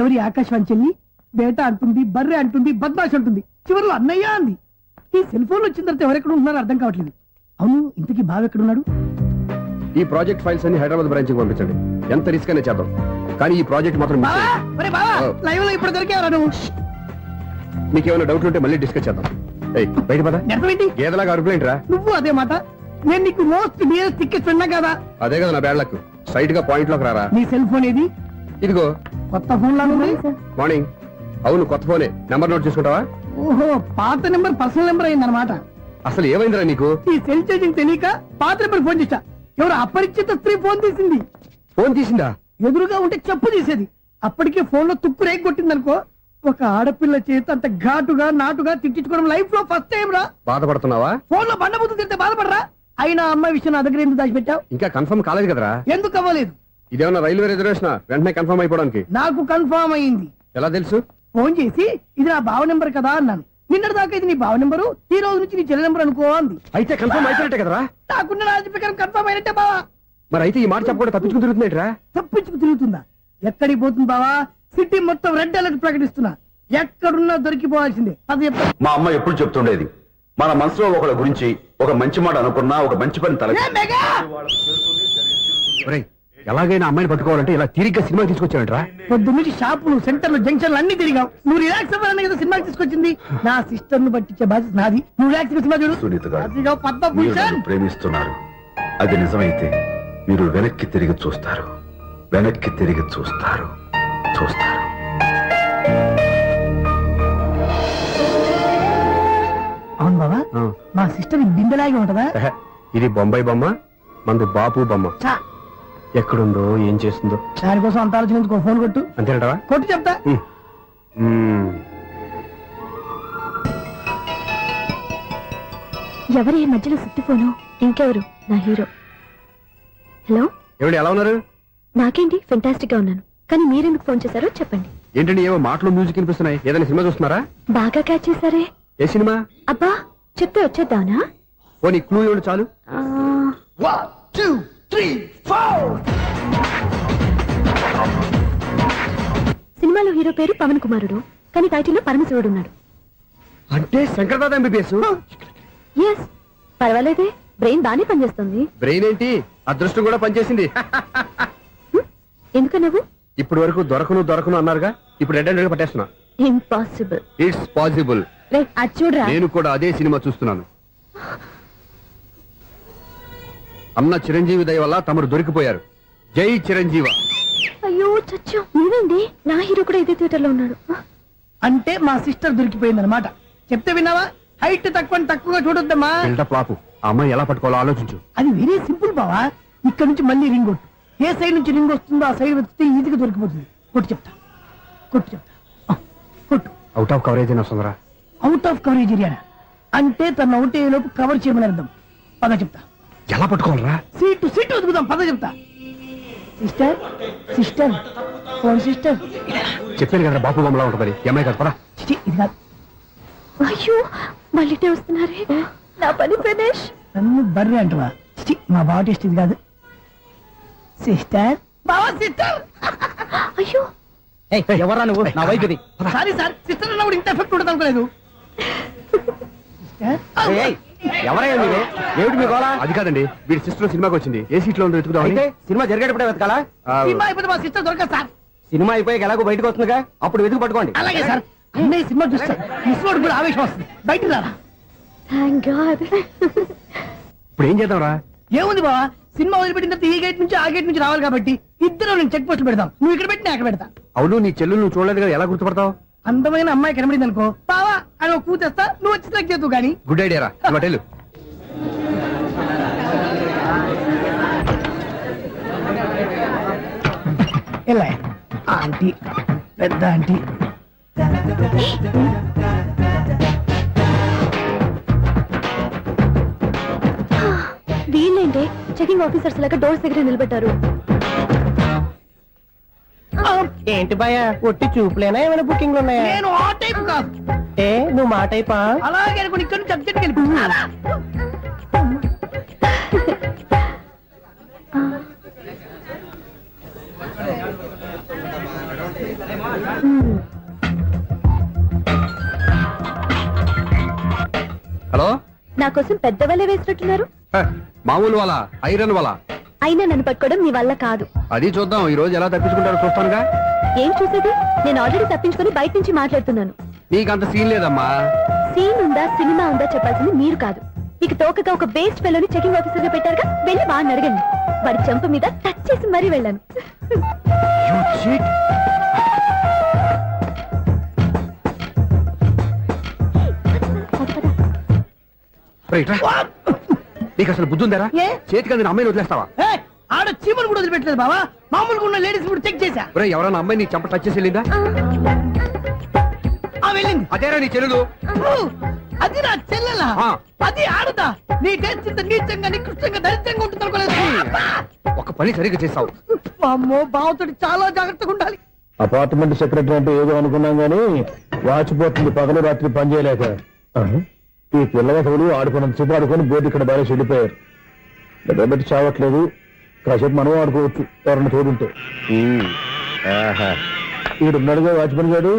ఎవరి ఆకాశవాణి చెల్లి బేట అంటుంది, బర్రె అంటుంది, బద్మాష్ అంటుంది, చివరిలో అన్నయ్య అంది. ఈ సెల్ ఫోన్ వచ్చిన తర్వాత ఎవరెక్కడ ఉంటున్నారో అర్థం కావట్లేదు. అవును, ఇంతకీ బావ ఎక్కడున్నాడు? ఈ ప్రాజెక్ట్ ఫైల్స్ అన్ని హైదరాబాద్ బ్రాంచ్ కి పంపించండి. ఎంత రిస్క్ అయినా చేద్దాం, కానీ ఈ ప్రాజెక్ట్ మాత్రం miss చేయొద్దు. లైవ్ లో ఇప్పుడు దొరికేవరా నువ్వు? నీకేమైనా డౌట్ ఉంటే మళ్ళీ డిస్కస్ చేద్దాం. బయట పద. అర్థమేంటి? గేదలాగా అరుపులేంట్రా? నువ్వు అదే మాట. నేను నీకు మోస్ట్ డియరెస్ట్ టికెట్ విన్నా కదా. అదే కదా నా బ్యాడ్ లక్. స్ట్రైట్ గా పాయింట్ లోకి రారా. నీ సెల్ ఫోన్ ఏది? ఇదిగో కొత్త ఫోన్ లాగా ఉంది. మార్నింగ్. అవును, కొత్త ఫోనే. నెంబర్ నోట్ చేసుకుంటావా? ఓహో, పాత నెంబర్ పర్సనల్ నెంబర్ అయిందన్నమాట. అసలు ఏమైందిరా నీకు? ఈ సెల్ చేసింగ్ తెలియక పాత నెంబర్ ఫోన్ చేశా. ఎవరు అపరిచిత స్త్రీ ఫోన్ తీసింది. ఫోన్ తీసిందా? ఎదురుగా ఉంటే చెప్పు తీసేది. అప్పటికే ఫోన్ లో తుక్కు రేగి కొట్టిందనుకో. ఒక ఆడపిల్ల చేత అంత ఘాటుగా నాటుగా తిట్టించుకోవడం లైఫ్ లో ఫస్ట్ టైం రా. బాధపడుతున్నావా? ఫోన్ లో బండబుద్ధి తింటే బాధపడరా? అయినా అమ్మాయి విషయం నా దగ్గర ఎందుకు దాచిపెట్టావు? ఇంకా కన్ఫర్మ్ కాలేదు కదరా. ఎందుకు అవ్వలేదు? ఇదేమన్నా రైల్వే రిజర్వేషన్? వెంటనే కన్ఫర్మ్ అయిపోవడానికి. నాకు కన్ఫర్మ్ అయింది. ఎలా తెలుసు? ఫోన్ చేసి ఇది నా బావ నెంబర్ కదా అన్నాను. నిన్నటి దాకా ఇది నీ బావ నెంబరు, ఈ రోజు నుంచి నీ చెల్లి నెంబర్ అనుకో అంది. అయితే కన్ఫర్మ్ అయిపోయినట్టే కదరా. నాకున్న రాజు ప్రకారం కన్ఫర్మ్ అయినట్టే బావా. మరి అయితే ఈ మాట చెప్పకుండా తప్పించుకుని తిరుగుతున్నాయిట్రా. తప్పించుకు తిరుగుతుందా? ఎక్కడికి పోతుంది బావా? సిటీ మొత్తం రెడ్ అలర్ట్ ప్రకటిస్తున్నా. ఎక్కడున్నా దొరికిపోవాల్సిందే. అది చెప్తా. మా అమ్మ ఎప్పుడు చెప్తుండేది, మన మనసులో ఒకళ్ళ గురించి ఒక మంచి మాట అనుకున్నా ఒక మంచి పని తల. ఎలాగైనా అమ్మాయిని పట్టుకోవాలంటే ఇలా తిరిగ్గా సినిమా తీసుకొచ్చాడంట్రా. పొద్దున్నుంచి షాపులు, సెంటర్లు, జంక్షన్లు అన్ని తిరిగావు. నువ్వు రిలాక్స్ అవ్వాలని కదా సినిమాకి తీసుకొచ్చింది. నా సిస్టర్ ను పట్టించే బాధ్యత నాది. నువ్వు రిలాక్స్ సినిమా చూడు. సునీత గారు, అదిగో పద్మభూషణ్. మీరు నన్ను ప్రేమిస్తున్నారు. అది నిజమైతే మీరు వెనక్కి తిరిగి చూస్తారు, వెనక్కి తిరిగి చూస్తారు, చూస్తారు. అవును బాబా, మా సిస్టర్ బిందెలాగే ఉంటదా? ఇది బొంబాయి బొమ్మ, మంది బాపు బొమ్మ. చా, ఎక్కడుందో ఏం చేస్తుందో దానికోసం అంత ఆలోచించుకో. ఫోన్ కొట్టు. అంతేనంటావా? కొట్టు చెప్తా. ఎవరి ఈ మధ్యలో సుత్తి ఫోను? ఇంకెవరు? నా హీరో. హలో, ఏమిటి ఎలా ఉన్నారు? నాకేంటి ఫెంటాస్టిక్ గా ఉన్నాను, కానీ మీరెందుకు ఫోన్ చేశారో చెప్పండి. ఏంటండి ఏవో మాటలు మ్యూజిక్ వినిపిస్తున్నాయి. ఏదైనా సినిమా చూస్తున్నారా? బాగా క్యాచ్ చేశారే. ఏ సినిమా? అబ్బా, చెప్తే వచ్చేద్దానా? ఓ నీ క్లూ ఇవ్వండి చాలు. 1 2 3 4. సినిమాలో హీరో పేరు పవన్ కుమారుడు, కానీ టైటిల్లో పరమశివుడు ఉన్నాడు. అంటే శంకర్దాద ఎంబీబీఎస్. ఎస్, పర్వాలేదే, బ్రెయిన్ బానే పనిచేస్తుంది. బ్రెయిన్ ఏంటి, అదృష్టం కూడా పనిచేసింది. ఎందుకన్నావు? ఇప్పటి వరకు దొరకను అన్నారుగా, ఇప్పుడు రెడ్ అండ్ పట్టేస్తున్నా. ఇంపాసిబుల్. It's possible. అది చూడరా. నేను కూడా అదే సినిమా చూస్తున్నాను. అన్న చిరంజీవి దయ వల్ల తమరు దొరికిపోయారు. జై చిరంజీవ. అయ్యో చచ్చా, నీవేంటి? నా హీరో కూడా ఇదే థియేటర్ లో ఉన్నాడు. అంటే మా సిస్టర్ దొరికిపోయింది అనమాట. చెప్తే విన్నావా? హైట్ తక్కువగా చూడొద్దమ్మా. బిల్డప్ లాపు. ఆ అమ్మాయి ఎలా పట్టుకోవాలో ఆలోచించు. అది వెరీ సింపుల్ బావా. ఇక్కడ నుంచి మళ్ళీ రింగ్ కొట్టు. ఏ సైడ్ నుంచి రింగ్ వస్తుందో ఆ సైడ్ వెతికితే ఈజీగా దొరికిపోతుంది. కొట్టు చెప్తా. కొట్టు. అవుట్ ఆఫ్ కవరేజ్ అయినా వస్తుందిరా. అవుట్ ఆఫ్ కవరేజ్ ఏరియా అంటే తన అవుట్ అయ్యే లోపు కవర్ చేయమని అర్థం. పద చెప్తా. ఎలా పట్టుకోవాలరా? సీటు వెతుకుదాం. పద చెప్తా. Sister phone sister. చెప్పాను కదా బాపు బొమ్మలా ఉంటుంది. అమ్మాయి కదా, పదా. ఇది కాదు. అయ్యో, మళ్ళీ వస్తున్నారే. నా పని ప్రదేశ్. నన్ను బర్రె అంటవా? మా బావ టేస్ట్ ఇది కాదు. సిస్టర్. బావా సిస్టర్. అయ్యో, ఎవరా నువ్వు? నా వైఫ్ ఇది. సారీ సార్, సిస్టర్ అన్నప్పుడు ఇంత ఎఫెక్ట్ ఉండదు అనుకోలేదు. ఎవరైనా మీరు? ఏమిటి మీ గోళ? అది కాదండి, వీడి సిస్టర్ సినిమాకి వచ్చింది. ఏ సీట్ లో ఉందో వెతుకుదాం. సినిమా జరిగేటప్పుడే వెతకాలా? సినిమా అయిపోతే మా సిస్టర్ దొరకదు సార్. సినిమా అయిపోయాక ఎలాగో బయటకు వస్తుందిగా, అప్పుడు వెతుకు పట్టుకోండి. అలాగే సార్. అన్నయ్య సినిమా చూస్తారు. మిస్వాడు కూడా ఆవేశం వస్తుంది. బయటికి రారా. Thank God. ఇప్పుడు ఏం చేద్దాంరా? ఏముంది బావా, సినిమా వదిలిపెట్టిన తర్వాత ఈ గేట్ నుంచి ఆ గేట్ నుంచి రావాలి కాబట్టి ఇద్దరు నేను చెక్ పోస్ట్ పెడతాం. నువ్వు ఇక్కడ పెట్టి నేను అక్కడ పెడతా. అవును, నీ చెల్లెలు నువ్వు చూడలేదు కదా, ఎలా గుర్తుపడతావు? అందమైన అమ్మాయి కనబడింది అనుకో, బావా అని ఒక కూతేస్తా. నువ్వు వచ్చి సెలెక్ట్ చేద్దు కానీ. గుడ్ ఐడియా రా. హోటల్ ఎలా ఆంటీ, పెద్ద ఆంటీ. వీళ్ళేంటే చెకింగ్ ఆఫీసర్స్ లాగా డోర్స్ దగ్గర నిలబెట్టారు. ఏంటి భయ, ఒట్టి చూపులేనా ఏమైనా బుకింగ్లు ఉన్నాయా? నేను ఆ టైప్ కాదు. ఏ నువ్వు మా టైపా? అలాగే అనుకుని ఇక్కడ నుంచి అర్జెంట్కి వెళ్ళిపోతున్నా. హలో నా కోసం పెద్ద వలే వేసినట్టున్నారు. హ, మామూలు వాళ్ళ ఐరన్ వాళ్ళ అయినా నన్ను పట్టుకోవడం మీ వల్ల కాదు. అది చూద్దాం ఈ రోజు ఎలా తప్పించుకుంటారో చూస్తానుగా. ఏం చూసేది? నేను ఆల్రెడీ తప్పించుకొని బయట నుంచి మాట్లాడుతున్నాను. నీకంత సీన్ లేదమ్మా. సీన్ ఉందా సినిమా ఉందా చెప్పాల్సింది మీరు కాదు. మీకు తోకగా ఒక బేస్ట్ ఫెలోని చెకింగ్ ఆఫీసర్ గా పెట్టారుగా, వెళ్ళి వాడిని అడగండి. వాడి చెంప మీద టచ్ చేసి మరీ వెళ్ళాను. You cheat. రైట్ రా. నీకు అసలు బుద్ధి ఉందారా? ఏ? చేతికి అందిన అమ్మాయిని వదిలేస్తావా? ఏయ్, ఆడ చీమలు కూడా వదిలిపెట్టలేదు బావా. మామూలుగా ఉన్న లేడీస్ కూడా చెక్ చేశా. ఒరేయ్, ఎవరైనా అమ్మాయి నీ చెంప టచ్ చేసి వెళ్ళిందా? ఆ వెళ్ళింది. అదేరా నీ చెల్లెలు. ఊ, అది నా చెల్లెలా? ఆ. అది ఆడదా? నీ టేస్ట్ ఇంత నీచంగా నికృష్టంగా దరిద్రంగా ఉంటుంది అనుకోలేదు. ఒక పని సరిగ్గా చేస్తావు. అమ్మో, బావతోటి చాలా జాగ్రత్తగా ఉండాలి. అపార్ట్మెంట్ సెక్రటరీ అంటే ఏదో అనుకున్నాం గానీ వాచిపోతుంది పగలు రాత్రి పని చేయలేక. ఈ పిల్లవాడు ఆడుకున్నంత సేపు ఆడుకొని బోర్డు ఇక్కడ బాగా చెడిపోయారు. నిద్రబెట్టి చావట్లేదు. కాసేపు మనం ఆడుకోవచ్చు ఎవరన్నా తోడుంటే. ఈడున్నాడుగా వాచ్మెన్ గారు,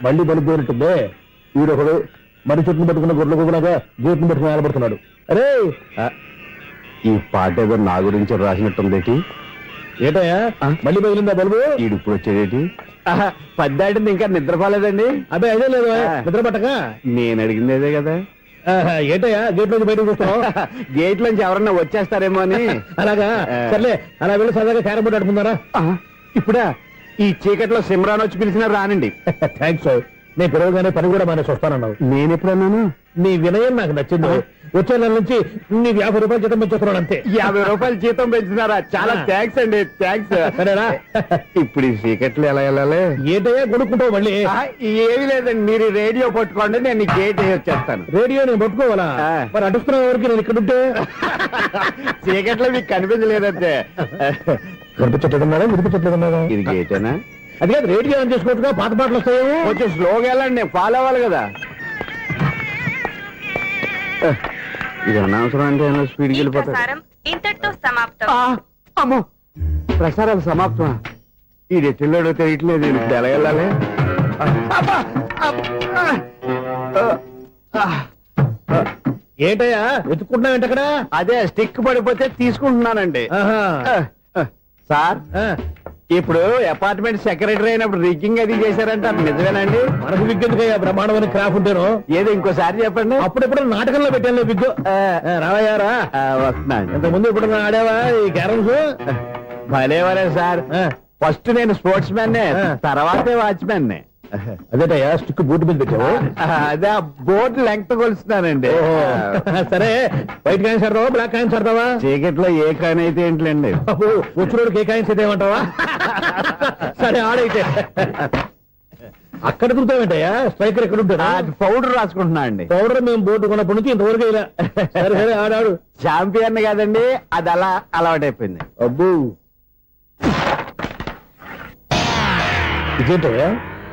మళ్ళీ బలిపోయినట్టుందే. ఈడొకడు మరి చెట్టును పట్టుకున్న గొడ్ల కుదలాగా గేట్ను పట్టుకుని ఆడబడుతున్నాడు. అరే, ఈ పాట ఏదో నా గురించి రాసినట్టుందేటి. ఏటయ్యా మళ్ళీ పగిలిందా బల్బు? ఈడు ఇప్పుడు వచ్చేదేటి? పద్దాటింది ఇంకా నిద్రపోలేదండి. అబ్బాయి అదే లేదు నిద్ర పట్టక. నేను అడిగింది అదే కదా. ఏటయ్యా గేట్ నుంచి బయటకు చూస్తావు? గేట్ లోంచి ఎవరన్నా వచ్చేస్తారేమో అని. అలాగా సర్లే, అలా వెళ్ళి సరదాగా క్యారం బోర్డు ఆడుకుందారా? ఇప్పుడా? ఈ చీకట్లో సిమ్రాన్ వచ్చి పిలిచినా రానండి. థ్యాంక్స్. నేను పిలవగానే పని కూడా మానేసి వస్తానన్నావు. నేను ఎప్పుడన్నాను? నీ వినయం నాకు నచ్చింది. వచ్చే నెల నుంచి నీకు 50 రూపాయలు జీతం పెంచుతున్నాను అంతే. 50 రూపాయలు జీతం పెంచుతున్నారా? చాలా థ్యాంక్స్ అండి, థ్యాంక్స్. సరేనా? ఇప్పుడు ఈ చీకట్లు ఎలా వెళ్ళాలి? ఏంటయ్యా కొనుక్కుంటావు మళ్ళీ? ఏమి లేదండి, మీరు రేడియో పట్టుకోండి, నేను ఈ గేట్ వేసి వచ్చేస్తాను. రేడియో నేను పట్టుకోవాలా? మరి అడుస్తున్న వరకు నేను ఇక్కడ ఉంటే చీకట్లో మీకు కనిపించలేదంటే. కనిపించట్లేదన్నారా వినిపించట్లేదన్నారా? ఇది గేటేనా? అది కాదు, రేడియో ఆన్ చేసుకోవచ్చుగా, పాత పాటలు వస్తాయేమో. కొంచెం స్లోగా వెళ్ళండి, నేను ఫాలో అవ్వాలి కదా. ఇది అనవసరం అంటే స్పీడ్కి వెళ్ళిపోతాయి. ప్రసారం ఇంతటితో సమాప్తం. అమ్మో, ప్రసారాలు సమాప్తమా? ఈ రెట్టిల్లోడో తెలియట్లేదు, ఇప్పుడు ఎలా వెళ్ళాలి? ఏంటయ్యా వెతుక్కుంటున్నావు ఏంటక్కడ? అదే స్టిక్ పడిపోతే తీసుకుంటున్నానండి. సార్, ఇప్పుడు అపార్ట్మెంట్ సెక్రటరీ అయినప్పుడు రిగ్గింగ్ అది చేశారంటే అది నిజమేనండి? మనకు విగ్గెందుకయ్యా, బ్రహ్మాండమైన క్రాఫ్ ఉంటేను. ఏదో ఇంకోసారి చెప్పండి. అప్పుడెప్పుడు నాటకంలో పెట్టాను విగ్గు. రావయ్యారా? వస్తున్నాను. ఇంతకుముందు ఇప్పుడు ఆడావా ఈ క్యారమ్స్? భలేవరే సార్. ఫస్ట్ నేను స్పోర్ట్స్ మ్యాన్, తర్వాతే వాచ్మెన్. అదేటయ్యా స్టిక్ బూట్ మీద పెట్టావు. అదే బోర్డు లెంగ్త్ కొలుస్తున్నానండి. సరే, వైట్ కాయిన్స్ ఆడతావా బ్లాక్ కాయిన్స్ ఆడతావా? చీకట్లో ఏ కాయిన్ అయితే ఏంటండి? వచ్చినోడికి ఏ కాయిన్స్ అయితే ఏమంటావా? సరే ఆడైతే. అక్కడ దొరుకుతావేంటయ్యా? స్ట్రైకర్ ఎక్కడ ఉంటాడా? పౌడర్ రాసుకుంటున్నా అండి. పౌడర్ మేము బోర్డు కొన్నప్పటి నుంచి ఇంతవరకు ఇలా. సరే సరే ఆడాడు. ఛాంపియన్ కాదండి, అది అలా అలవాటైపోయింది. అబ్బు, ఇదేంటయ్యా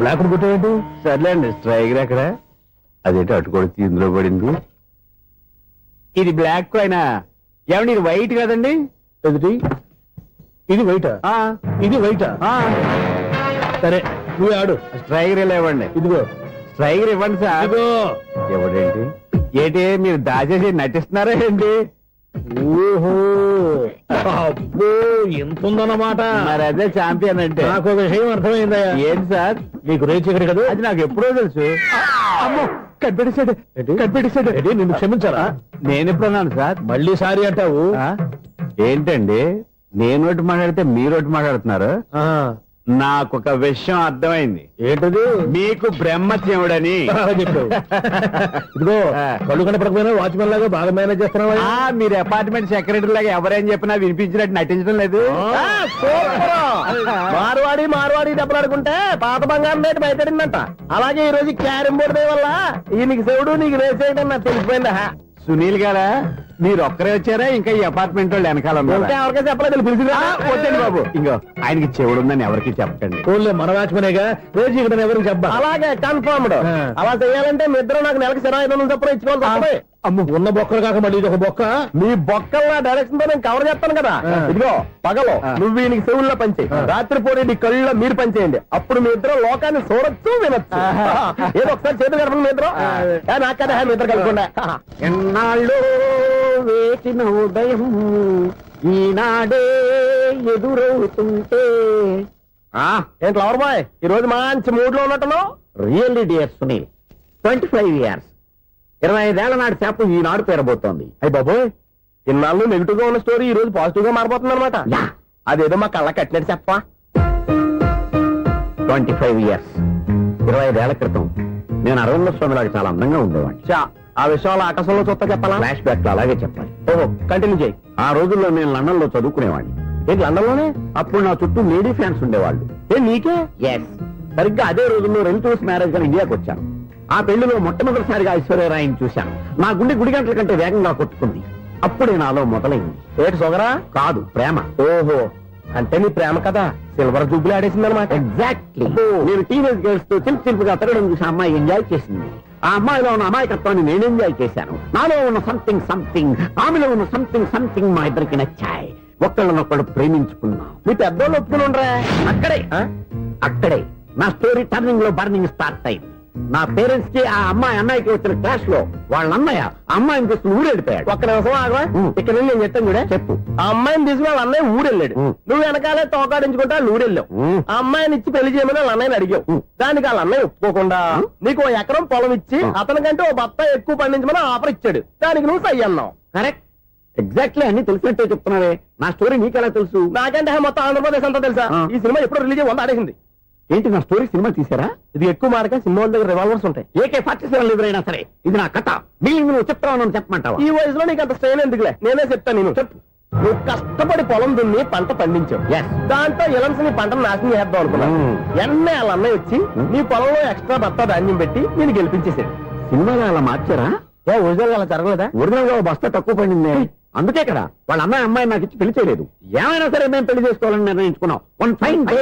బ్లాక్ కొట్టేంటి? సర్లేండి, స్ట్రైకర్ ఎక్కడ? అదేంటి అటు కొడితే ఇందులో పడింది. ఇది బ్లాక్ కాయినా? ఏమండి ఇది వైట్ కదండి? ఎదుటి ఇది వైటా? ఇది వైటా? సరే నువ్వే ఆడు. స్ట్రైకర్ ఇలా ఇవ్వండి. ఇదిగో స్ట్రైకర్ ఇవ్వండి సార్. ఇదిగో. ఎవడేంటి? ఏంటి మీరు దాచేసి నటిస్తున్నారా ఏంటి? ఓహో, అబ్బో ఎంత ఉందన్నమాట. మరి అదే ఛాంపియన్ అంటే. నాకు ఒక విషయం అర్థమైందయ్యా. ఏంటి సార్? నీకు రేచి ఇక్కడ కదా? అది నాకు ఎప్పుడో తెలుసు. అమ్మో, కనిపెట్టేశాడు. నిన్ను క్షమించారా? నేను ఎప్పుడన్నాను సార్? మళ్ళీ సారీ అంటావు? ఏంటండి, నేను ఒకటి మాట్లాడితే మీరు ఒకటి మాట్లాడుతున్నారు. ఆ, నాకొక విషయం అర్థమైంది. ఏంటది? మీకు బ్రహ్మత్యముడని చెప్పావు. ఇదిగో, కళ్ళు కనపడకపోయినా వాచ్మెన్ లాగా బాగా మేనేజ్ చేస్తున్నావా? మీరు అపార్ట్మెంట్ సెక్రటరీ లాగా ఎవరేం చెప్పినా వినిపించినట్టు నటించడం లేదు. మార్వాడి దెబ్బలాడుకుంటే పాత బంగారం రేటు బయటడిందంట. అలాగే ఈ రోజు క్యారం బోర్డు వల్ల ఈయనకి శివుడు నీకు రేసేయడం నాకు తెలిసిపోయిందా? సునీల్ గారా, మీరు ఒక్కరే వచ్చారా ఇంకా ఈ అపార్ట్మెంట్ వాళ్ళు వెనకాల ఉన్నారా? ఎవరికైనా చెప్పలేదు పిలిచిరా వద్దండి బాబు ఇంకో ఆయనకి చెవుడు ఉందని ఎవరికి చెప్పకండి. ఊళ్ళో మన వాచ్మనేగా రోజు ఇక్కడ ఎవరికి చెప్పా అలాగే కన్ఫర్మ్డ్ అలా చేయాలంటే మీ ఇద్దరు నాకు నెలకి 500 చొప్పున ఇచ్చుకోవాలి. అమ్మ ఉన్న బొక్కలు కాక మళ్ళీ ఇది ఒక బొక్క. మీ బొక్కల డైరెక్షన్ తో నేను కవర్ చేస్తాను కదా. ఇదిగో పగలో నువ్వు వీనికి చెవుల్లో పంచేయి, రాత్రి పూట నీ కళ్ళలో మీరు పనిచేయండి. అప్పుడు మీ ఇద్దరు లోకాన్ని చూడొచ్చు వినొచ్చు. ఏదో ఒకసారి చేతులు కలపండి మీ ఇద్దరు. నాకు కదా మీ ఇద్దరు కలపకుండా. ఎన్నాళ్ళు వేచిన ఉదయం ఈనాడే ఎదురవుతుంటే. ఏంటి లవర్ బాయ్ ఈ రోజు మంచి మూడ్ లో ఉన్నట్టున్నావు. రియల్లీ డియర్ సునీల్, 25 years 25 ఏళ్ల నాటి చేప ఈనాడు పేరబోతోంది. అయ్యి బాబోయ్ ఇన్నాళ్ళు నెగిటివ్ గా ఉన్న స్టోరీ ఈ రోజు పాజిటివ్ గా మారిపోతుంది అనమాట. అదేదో మా కళ్ళ కట్టినట్టు చెప్పా. 25 years 25 ఏళ్ల క్రితం నేను అరవింద స్వామిలాగా చాలా అందంగా ఉండేవాడిని. చా ఆ విషయాలు ఆకాశంలో చూస్తా చెప్పాలా. ఫ్లాష్ బ్యాక్ లో అలాగే చెప్పాలి. ఓహో కంటిన్యూ చేయి. ఆ రోజుల్లో నేను లండన్ లో చదువుకునేవాడిని. ఏంటి లండన్ లోనే? అప్పుడు నా చుట్టూ లేడీ ఫ్యాన్స్ ఉండేవాళ్ళు. ఏ నీకే? ఎస్, సరిగ్గా అదే రోజుల్లో రిలేటివ్స్ మ్యారేజ్ గా ఇండియాకి వచ్చాను. ఆ పెళ్లిలో మొట్టమొదటిసారిగా ఐశ్వర్యరాయని చూశాను. నా గుండె గుడి గంటల కంటే వేగంగా కొట్టుకుంది. అప్పుడే నాలో మొదలైంది. ఏటి సొగరా? కాదు, ప్రేమ. ఓహో అంటే నీ ప్రేమ కదా సిల్వర్ జూబ్లీ ఆడేసింది అనమాట. ఎగ్జాక్ట్లీ. నేను టీనేజ్ గర్ల్స్ తో చిలుపుగా తిరగడం చూసి అమ్మాయి ఎంజాయ్ చేసింది. ఆ అమ్మాయిలో ఉన్న అమాయకత్వాన్ని నేను ఎంజాయ్ చేశాను. నాలో ఉన్న సంథింగ్ ఆమెలో ఉన్న సంథింగ్ మా ఇద్దరికి నచ్చాయి. ఒక్కళ్ళనొక్కడు ప్రేమించుకున్నాం. మీ పెద్దోళ్ళు ఒప్పుకుని ఉండరా? అక్కడే నా స్టోరీ టర్నింగ్ లో బర్నింగ్ స్టార్ట్ అయింది. నా పేరెంట్స్ కి ఆ అమ్మాయి అన్నయ్యకి వచ్చిన క్లాష్ లో వాళ్ళ అన్నయ్య ఆ అమ్మాయిని తీసుకుని ఊరెళ్ళిపోయాడు. ఒక్క నిమిషం ఆగవా. ఇక్కడ నుండి నేను చెప్తాను కూడా. చెప్పు. ఆ అమ్మాయిని తీసుకుని వాళ్ళ అన్నయ్య ఊరెళ్ళాడు. నువ్వు వెనకాలే తోకాడించుకుంటా వాళ్ళు ఊరెళ్ళావు. ఆ అమ్మాయిని ఇచ్చి పెళ్లి చేయమని వాళ్ళ అన్నయ్యని అడిగావు. దానికి వాళ్ళ అన్నయ్య ఒప్పుకోకుండా నీకు 1 ఎకరం పొలం ఇచ్చి అతనికంటే ఓ బత్త ఎక్కువ పండించమని ఆఫర్ ఇచ్చాడు. దానికి నువ్వు సై అన్నావు. కరెక్ట్, ఎగ్జాక్ట్లీ అన్ని తెలిసినట్టే చెప్తున్నావే. నా స్టోరీ నీకెలా తెలుసు? నాకంటే మొత్తం ఆంధ్రప్రదేశ్ అంతా తెలుసా. ఈ సినిమా ఎప్పుడు రిలీజ్ అయ్యి 100 ఆడేసింది. ఏంటి నా స్టోరీ సినిమా తీసారా? ఇది ఎక్కువ మార్క సినిమా వాళ్ళ దగ్గర రివాల్వర్స్ ఉంటాయి. AK-47 ఎదురైనా సరే ఇది నా కథ. బిల్లింగ్ నువ్వు చెప్తావు చెప్పమంటావా? ఈ వయసులో నీకు అంత స్ట్రెయిన్ ఎందుకులే, నేనే చెప్తాను. నేను చెప్పు. నువ్వు కష్టపడి పొలం దున్ని పంట పండించావు. Yes. దాంతో ఎలన్స్ నీ పంటను నాశనం చేద్దాం అనుకున్నాను. ఎన్నే వాళ్ళ అన్నయ్య వచ్చి నీ పొలంలో ఎక్స్ట్రా బత్తా ధాన్యం పెట్టి నేను గెలిపించేసాడు. సినిమాలో అలా మార్చారా? ఒరిజినల్ అలా జరగలేదా? ఒరిజినల్ గా ఓ బస్తా తక్కువ పడింది. అందుకే కదా వాళ్ళ అమ్మాయి నాకు ఇచ్చి పెళ్లి చేయలేదు. ఏమైనా సరే మేము పెళ్లి చేసుకోవాలని నిర్ణయించుకున్నాం. One fine day